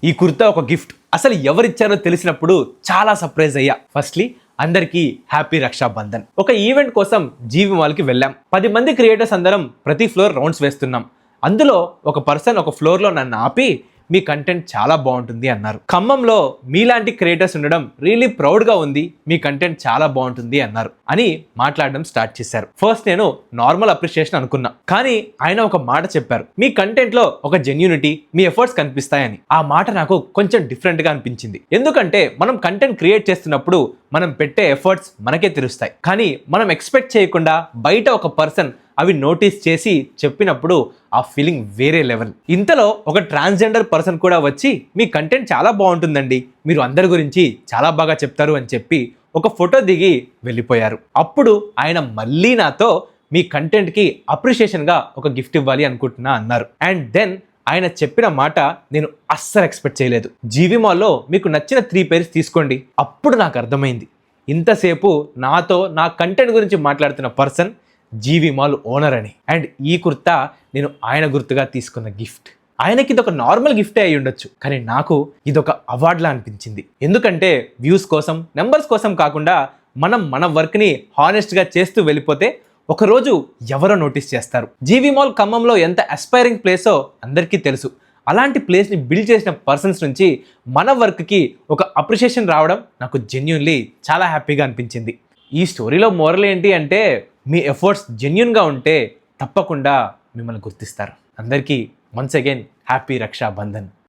ఈ కుర్తా ఒక గిఫ్ట్. అసలు ఎవరిచ్చారో తెలిసినప్పుడు చాలా సర్ప్రైజ్ అయ్యా. ఫస్ట్లీ అందరికీ హ్యాపీ రక్షాబంధన్. ఒక ఈవెంట్ కోసం జీవి మాల్కి వెళ్ళాం. 10 మంది క్రియేటర్స్ అందరం ప్రతి ఫ్లోర్ రౌండ్స్ వేస్తున్నాం. అందులో ఒక పర్సన్ ఒక ఫ్లోర్లో నన్ను ఆపి మీ కంటెంట్ చాలా బాగుంటుంది అన్నారు. ఖమ్మంలో మీలాంటి క్రియేటర్స్ ఉండడం రియలీ ప్రౌడ్గా ఉంది, మీ కంటెంట్ చాలా బాగుంటుంది అన్నారు అని మాట్లాడడం స్టార్ట్ చేశారు. ఫస్ట్ నేను నార్మల్ అప్రిషియేషన్ అనుకున్నా, కానీ ఆయన ఒక మాట చెప్పారు, మీ కంటెంట్లో ఒక జెన్యూనిటీ, మీ ఎఫర్ట్స్ కనిపిస్తాయని. ఆ మాట నాకు కొంచెం డిఫరెంట్గా అనిపించింది. ఎందుకంటే మనం కంటెంట్ క్రియేట్ చేస్తున్నప్పుడు మనం పెట్టే ఎఫర్ట్స్ మనకే తెలుస్తాయి, కానీ మనం ఎక్స్పెక్ట్ చేయకుండా బయట ఒక పర్సన్ అవి నోటీస్ చేసి చెప్పినప్పుడు ఆ ఫీలింగ్ వేరే లెవెల్. ఇంతలో ఒక ట్రాన్స్జెండర్ పర్సన్ కూడా వచ్చి మీ కంటెంట్ చాలా బాగుంటుందండి, మీరు అందరి గురించి చాలా బాగా చెప్తారు అని చెప్పి ఒక ఫోటో దిగి వెళ్ళిపోయారు. అప్పుడు ఆయన మళ్ళీ నాతో మీ కంటెంట్కి అప్రిషియేషన్గా ఒక గిఫ్ట్ ఇవ్వాలి అనుకుంటున్నా అన్నారు. అండ్ దెన్ ఆయన చెప్పిన మాట నేను అస్సలు ఎక్స్పెక్ట్ చేయలేదు. జీవి మాల్లో మీకు నచ్చిన 3 పేర్స్ తీసుకోండి. అప్పుడు నాకు అర్థమైంది, ఇంతసేపు నాతో నా కంటెంట్ గురించి మాట్లాడుతున్న పర్సన్ జీవి మాల్ ఓనర్ అని. అండ్ ఈ కుర్తా నేను ఆయన గుర్తుగా తీసుకున్న గిఫ్ట్. ఆయనకి ఇదొక నార్మల్ గిఫ్టే అయి ఉండొచ్చు, కానీ నాకు ఇదొక అవార్డులా అనిపించింది. ఎందుకంటే వ్యూస్ కోసం, నెంబర్స్ కోసం కాకుండా మనం మన వర్క్ని హానెస్ట్గా చేస్తూ వెళ్ళిపోతే ఒకరోజు ఎవరో నోటీస్ చేస్తారు. జీవి మాల్ ఖమ్మంలో ఎంత అస్పైరింగ్ ప్లేసో అందరికీ తెలుసు. అలాంటి ప్లేస్ని బిల్డ్ చేసిన పర్సన్స్ నుంచి మన వర్క్కి ఒక అప్రిషియేషన్ రావడం నాకు జెన్యూన్లీ చాలా హ్యాపీగా అనిపించింది. ఈ స్టోరీలో మోరల్ ఏంటి అంటే, మీ ఎఫర్ట్స్ జెన్యూన్గా ఉంటే తప్పకుండా మిమ్మల్ని గుర్తిస్తారు. అందరికీ వన్స్ అగైన్ హ్యాపీ రక్షాబంధన్.